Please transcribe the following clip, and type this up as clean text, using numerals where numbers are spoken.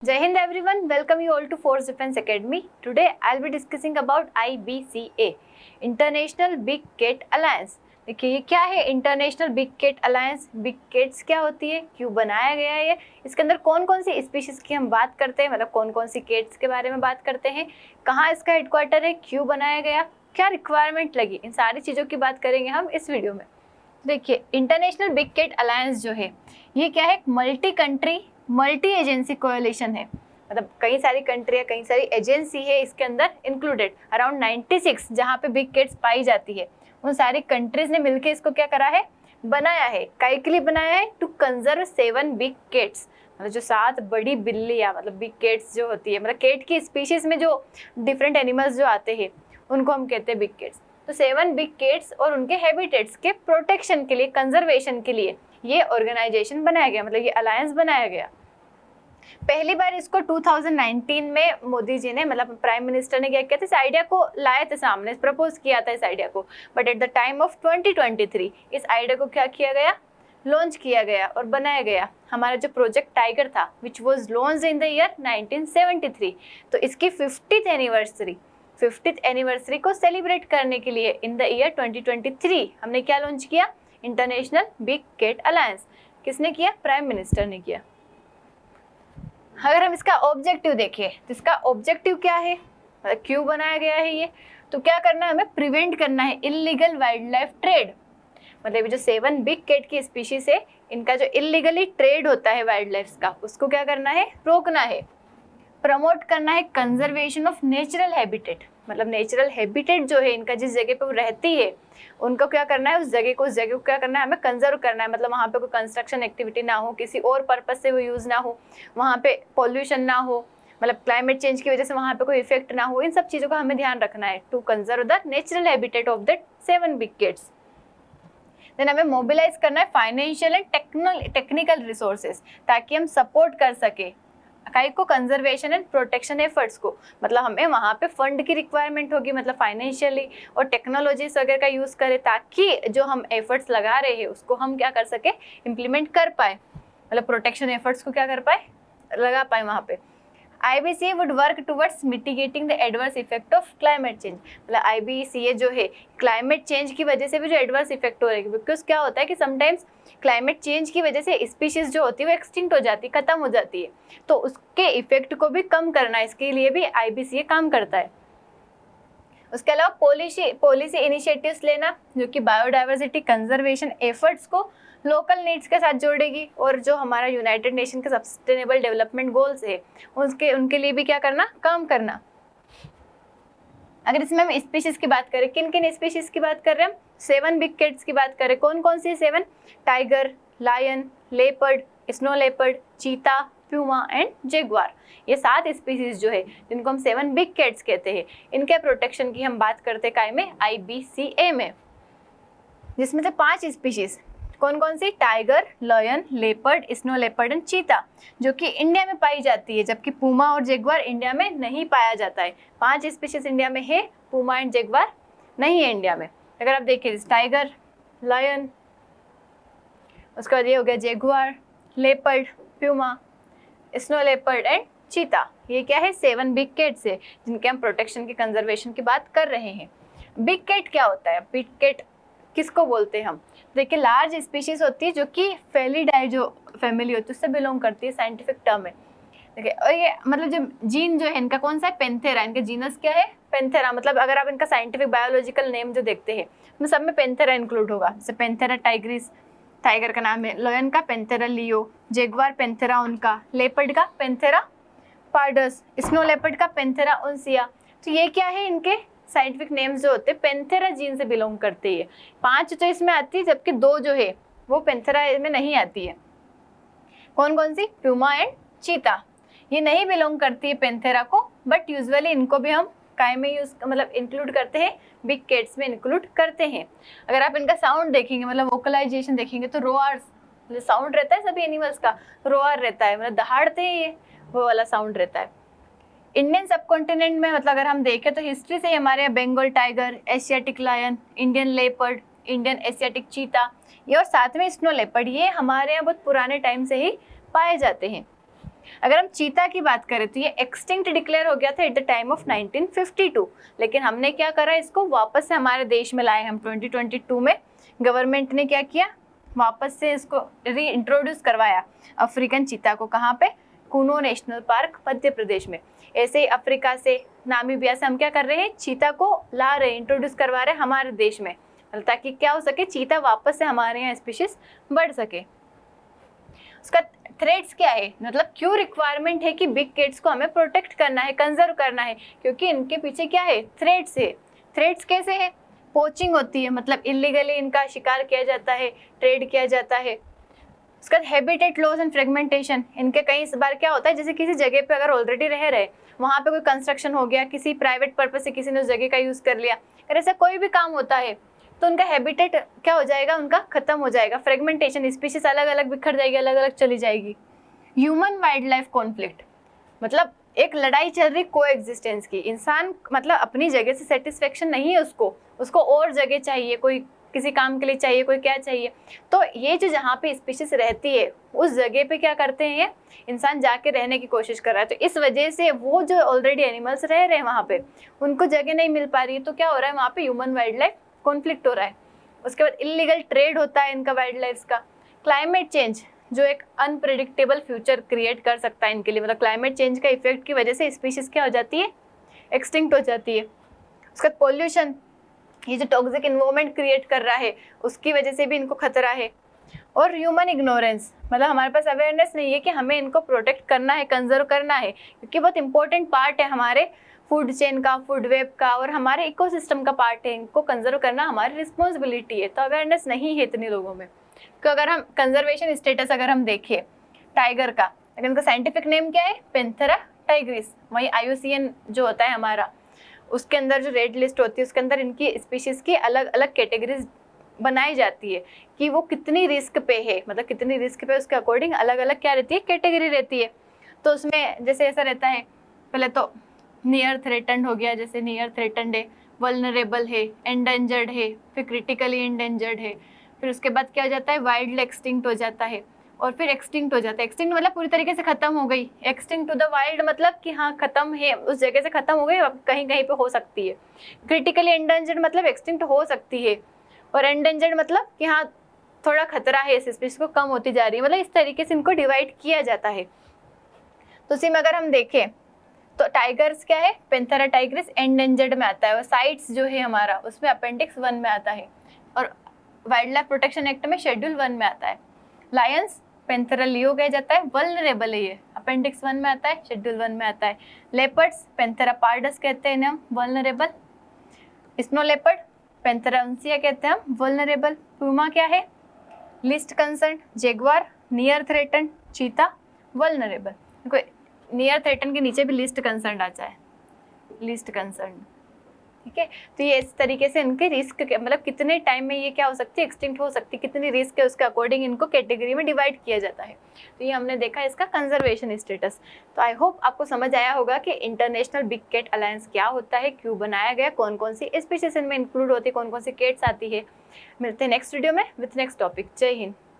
Jai Hind everyone, welcome you all to Force Defense Academy. Today I'll be discussing about IBCA, International Big Cat Alliance. देखिए ये क्या है international big cat alliance. Big cats क्या होती है, क्यों बनाया गया है ये, इसके अंदर कौन कौन सी स्पीशीज की हम बात करते हैं, मतलब कौन कौन सी केट्स के बारे में बात करते हैं, कहाँ इसका हेडक्वार्टर है, क्यों बनाया गया, क्या रिक्वायरमेंट लगी, इन सारी चीज़ों की बात करेंगे हम इस वीडियो में। देखिए इंटरनेशनल बिग केट अलायंस जो है ये क्या है, multi country multi agency coalition है। मतलब कई सारी कंट्री है, कई सारी एजेंसी है इसके अंदर इंक्लूडेड, अराउंड 96 जहाँ पे बिग केट्स पाई जाती है, उन सारी कंट्रीज ने मिलकर इसको क्या करा है, बनाया है। काहे के लिए बनाया है, टू कंजर्व 7 बिग केट्स, मतलब जो 7 बड़ी बिल्लियाँ, मतलब बिग केट्स जो होती है, मतलब केट की स्पीशीज में जो डिफरेंट एनिमल्स जो आते हैं उनको हम कहते हैं बिग केट्स। तो 7 बिग केट्स और उनके हैबिटेट्स के प्रोटेक्शन के लिए, कंजर्वेशन के लिए ये ऑर्गेनाइजेशन बनाया गया, मतलब ये अलायंस बनाया गया। पहली बार इसको 2019 में मोदी जी ने, मतलब प्राइम मिनिस्टर ने क्या किया था, इस आइडिया को लाए थे सामने, प्रपोज किया था इस आइडिया को, but at the time of 2023 इस आइडिया को क्या किया गया, लॉन्च किया गया और बनाया गया। हमारा जो प्रोजेक्ट टाइगर था which was launch in the year 1973, तो इसकी 50th एनिवर्सरी को सेलिब्रेट करने के लिए इन द ईयर 2023 हमने क्या लॉन्च किया, इंटरनेशनल बिग केट अलायंस। किसने किया, प्राइम मिनिस्टर ने किया। अगर हम इसका ऑब्जेक्टिव देखें तो इसका ऑब्जेक्टिव क्या है, मतलब क्यों बनाया गया है ये, तो क्या करना है, हमें प्रिवेंट करना है इल्लीगल वाइल्ड लाइफ ट्रेड। मतलब जो 7 बिग केट की स्पीशीज है, इनका जो इल्लीगली ट्रेड होता है वाइल्ड लाइफ का, उसको क्या करना है, रोकना है। प्रमोट करना है कंजर्वेशन ऑफ नेचुरल हैबिटेट, मतलब नेचुरल हैबिटेट जो है इनका, जिस जगह पे वो रहती है उनको क्या करना है, उस जगह को क्या करना है, हमें कंजर्व करना है। मतलब वहाँ पे कोई कंस्ट्रक्शन एक्टिविटी ना हो, किसी और पर्पज से वो यूज़ ना हो, वहाँ पे पॉल्यूशन ना हो, मतलब क्लाइमेट चेंज की वजह से वहाँ पे कोई इफेक्ट ना हो, इन सब चीज़ों का हमें ध्यान रखना है, to conserve the natural habitat of the 7 big cats. Then हमें मोबिलाइज करना है फाइनेंशियल एंड टेक्निकल रिसोर्सेज, ताकि हम सपोर्ट कर सके काई को, कंजर्वेशन एंड प्रोटेक्शन एफर्ट्स को। मतलब हमें वहाँ पे फंड की रिक्वायरमेंट होगी, मतलब फाइनेंशियली और टेक्नोलॉजीज वगैरह का यूज़ करें, ताकि जो हम एफर्ट्स लगा रहे हैं उसको हम क्या कर सके, इम्प्लीमेंट कर पाए, मतलब प्रोटेक्शन एफर्ट्स को क्या कर पाए, लगा पाए वहाँ पे। IBCA would work towards mitigating the adverse effect of climate change. मतलब IBCA जो है क्लाइमेट चेंज की वजह से भी जो एडवर्स इफेक्ट हो रही है, बिकॉज क्या होता है कि समटाइम्स क्लाइमेट चेंज की वजह से स्पीशीज जो होती है वो एक्सटिंक्ट हो जाती है, खत्म हो जाती है, तो उसके इफेक्ट को भी कम करना, इसके लिए भी IBCA काम करता है। उसके अलावा पॉलिसी इनिशिएटिव्स लेना, जो कि बायोडाइवर्सिटी कंजर्वेशन एफर्ट्स को लोकल नीड्स के साथ जोड़ेगी, और जो हमारा यूनाइटेड नेशन के सस्टेनेबल डेवलपमेंट गोल्स है उनके लिए भी क्या करना, काम करना। अगर इसमें हम स्पीशीज की बात करें, किन किन स्पीशीज की बात कर रहे हैं हम, 7 बिग केट्स की बात करें, कौन कौन सी 7, tiger, lion, leopard, snow leopard, cheetah, puma and jaguar. ये 7 स्पीशीज जो है जिनको हम 7 बिग केट्स कहते हैं, इनके प्रोटेक्शन की हम बात करते हैं काय में, IBCA में, जिसमें से 5 स्पीशीज कौन कौन सी, tiger, lion, leopard, snow leopard and cheetah, जो कि इंडिया में पाई जाती है, जबकि पूमा और जेगुआर इंडिया में नहीं पाया जाता है। 5 स्पीशीज इंडिया में है, पूमा एंड जेगुआर नहीं है इंडिया में। अगर आप देखिए टाइगर, लायन, उसके बाद ये हो गया Jaguar, leopard, Puma, snow leopard and चीता, ये क्या है, 7 बिग केट्स है जिनके हम प्रोटेक्शन की, कंजर्वेशन की बात कर रहे हैं। बिग केट क्या होता है, बिग केट किसको बोलते हैं हम, देखिए लार्ज स्पीशीज होती है जो कि फेलिडाई जो फैमिली होती है उससे बिलोंग करती है, साइंटिफिक टर्म है। देखिए और ये मतलब जो जीन जो है इनका कौन सा है, पेंथेरा, इनका जीनस क्या है, पेंथेरा। मतलब अगर आप इनका साइंटिफिक बायोलॉजिकल नेम जो देखते हैं उसमें सब में पेंथेरा इंक्लूड होगा, जैसे पेंथेरा टाइग्रिस टाइगर का नाम है, लायन का पेंथेरा लियो, जेगुआर पेंथेरा उनका, लेपर्ड का पेंथेरा पार्डस, स्नो लेपर्ड का पेंथेरा उनसिया। तो ये क्या है, इनके साइंटिफिक नेम्स जो होते हैं पेंथेरा जीन से बिलोंग करते हैं। 5 तो इसमें आती है, जबकि 2 जो है वो पेंथेरा में नहीं आती है। कौन कौन सी, प्यूमा एंड चीता, ये नहीं बिलोंग करती है पेंथेरा को, बट यूजुअली इनको भी हम काय में यूज, मतलब इंक्लूड करते हैं, बिग केट्स में इंक्लूड करते हैं। अगर आप इनका साउंड देखेंगे, मतलब वोकलाइजेशन देखेंगे, तो रोआर्स साउंड रहता है सभी एनिमल्स का, रोआर रहता है, मतलब दहाड़ते हैं ये, वो वाला साउंड रहता है। इंडियन सबकॉन्टिनेंट में, मतलब अगर हम देखें तो हिस्ट्री से हमारे यहाँ Bengal tiger, Asiatic lion, Indian leopard, Indian Asiatic cheetah, ये और साथ में स्नो लेपर्ड, ये हमारे यहाँ बहुत पुराने टाइम से ही पाए जाते हैं। अगर हम चीता की बात करें तो ये एक्सटिंक्ट डिक्लेयर हो गया था एट द टाइम ऑफ 1952, लेकिन हमने क्या करा, इसको वापस से हमारे देश में लाए हम 2022 में। गवर्नमेंट ने क्या किया, वापस से इसको री इंट्रोड्यूस करवाया अफ्रीकन चीता को। कहाँ पे, कुनो नेशनल पार्क मध्य प्रदेश में। ऐसे ही अफ्रीका से, नामीबिया से हम क्या कर रहे हैं, चीता को ला रहे हैं, इंट्रोड्यूस करवा रहे हैं हमारे देश में, ताकि क्या हो सके, चीता वापस से हमारे यहाँ स्पीशीज बढ़ सके। उसका थ्रेट्स क्या है, मतलब क्यों रिक्वायरमेंट है कि बिग कैट्स को हमें प्रोटेक्ट करना है, कंजर्व करना है, क्योंकि इनके पीछे क्या है, थ्रेट्स है। थ्रेट्स कैसे है, पोचिंग होती है, मतलब इलीगली इनका शिकार किया जाता है, ट्रेड किया जाता है। उसका हैबिटेट लॉस एंड फ्रेगमेंटेशन, इनके कई बार क्या होता है, जैसे किसी जगह पे अगर ऑलरेडी रह रहे, वहाँ पे कोई कंस्ट्रक्शन हो गया, किसी प्राइवेट पर्पज से किसी ने उस जगह का यूज़ कर लिया, अगर ऐसा कोई भी काम होता है तो उनका हैबिटेट क्या हो जाएगा, उनका खत्म हो जाएगा। फ्रेगमेंटेशन, स्पीशीज अलग अलग बिखर जाएगी, अलग अलग चली जाएगी। ह्यूमन वाइल्ड लाइफ कॉन्फ्लिक्ट, मतलब एक लड़ाई चल रही को एग्जिस्टेंस की। इंसान मतलब अपनी जगह से सेटिस्फेक्शन नहीं है उसको और जगह चाहिए, कोई किसी काम के लिए चाहिए, कोई क्या चाहिए। तो ये जो जहाँ पे स्पीशीज रहती है उस जगह पे क्या करते हैं, इंसान जाके रहने की कोशिश कर रहा है। तो इस वजह से वो जो ऑलरेडी एनिमल्स रह रहे हैं वहाँ पे, उनको जगह नहीं मिल पा रही है, तो क्या हो रहा है, वहाँ पे ह्यूमन वाइल्ड लाइफ कॉन्फ्लिक्ट हो रहा है। उसके बाद इलीगल ट्रेड होता है इनका वाइल्ड लाइफ का। क्लाइमेट चेंज, जो एक अनप्रेडिक्टेबल फ्यूचर क्रिएट कर सकता है इनके लिए, मतलब क्लाइमेट चेंज का इफेक्ट की वजह से स्पीशीज क्या हो जाती है, एक्सटिंक्ट हो जाती है। उसका पॉल्यूशन, ये जो टॉक्सिक इन्वायरमेंट क्रिएट कर रहा है उसकी वजह से भी इनको खतरा है। और ह्यूमन इग्नोरेंस, मतलब हमारे पास अवेयरनेस नहीं है कि हमें इनको प्रोटेक्ट करना है, कंजर्व करना है, क्योंकि बहुत इंपॉर्टेंट पार्ट है हमारे फूड चेन का, फूड वेब का, और हमारे इकोसिस्टम का पार्ट है। इनको कंजर्व करना हमारी रिस्पॉन्सिबिलिटी है, तो अवेयरनेस नहीं है इतने लोगों में। तो अगर हम कंजर्वेशन स्टेटस अगर हम देखें टाइगर का, अगर इनका साइंटिफिक नेम क्या है, पेंथेरा टाइग्रिस। वही IUCN जो होता है हमारा, उसके अंदर जो रेड लिस्ट होती है उसके अंदर इनकी स्पीशीज़ की अलग अलग कैटेगरीज बनाई जाती है कि वो कितनी रिस्क पे है, मतलब कितनी रिस्क पे, उसके अकॉर्डिंग अलग अलग क्या रहती है, कैटेगरी रहती है। तो उसमें जैसे ऐसा रहता है, पहले तो नियर थ्रेटन्ड हो गया, जैसे नियर थ्रेटन्ड है, वल्नरेबल है, एंडेंजर्ड है, फिर क्रिटिकली एंडेंजर्ड है, फिर उसके बाद क्या हो जाता है, वाइल्ड एक्सटिंक्ट हो जाता है, और फिर एक्सटिंक्ट हो जाता है। एक्सटिंक्ट मतलब पूरी तरीके से खत्म हो गई, एक्सटिंक्ट टू द वाइल्ड मतलब कि हाँ खत्म है, उस जगह से खत्म हो गई, अब कहीं कहीं पे हो सकती है। क्रिटिकली एंडेंजर्ड मतलब एक्सटिंक्ट हो सकती है, और एंडेंजर्ड मतलब कि हाँ थोड़ा खतरा है, इस स्पीशीज को कम होती जा रही है, मतलब इस तरीके से इनको डिवाइड किया जाता है। तो उसी में अगर हम देखें तो टाइगर्स क्या है, पेंथेरा टाइग्रिस एंडेंजर्ड में आता है, और साइट्स जो है हमारा उसमें अपेंडिक्स 1 में आता है, और वाइल्ड लाइफ प्रोटेक्शन एक्ट में शेड्यूल 1 में आता है। लायंस पेंथेरा लियो कहा जाता है, वल्नरेबल है, ये अपेंडिक्स 1 में आता है, शेड्यूल 1 में आता है। लेपर्ड्स पेंथेरा पार्डस कहते हैं हम, वल्नरेबल। स्नो लेपर्ड पेंथेरा उनसिया कहते हैं हम, वल्नरेबल। प्यूमा क्या है, list concern. Jaguar near threaten, चीता वल्नरेबल। नियर थ्रेटन के नीचे भी लिस्ट कंसर्न आ जाए, लिस्ट कंसर्न, ठीक है। तो ये इस तरीके से इनके रिस्क मतलब कितने टाइम में ये क्या हो सकती है, एक्सटिंक्ट हो सकती है, कितनी रिस्क है उसके अकॉर्डिंग इनको कैटेगरी में डिवाइड किया जाता है। तो ये हमने देखा इसका कंजर्वेशन स्टेटस। तो आई होप आपको समझ आया होगा कि इंटरनेशनल बिग कैट अलायंस क्या होता है, क्यों बनाया गया, कौन कौन सी स्पीशीज इनमें इंक्लूड होती है, कौन कौन सी कैट्स आती है। मिलते हैं नेक्स्ट वीडियो में विथ नेक्स्ट टॉपिक। जय हिंद।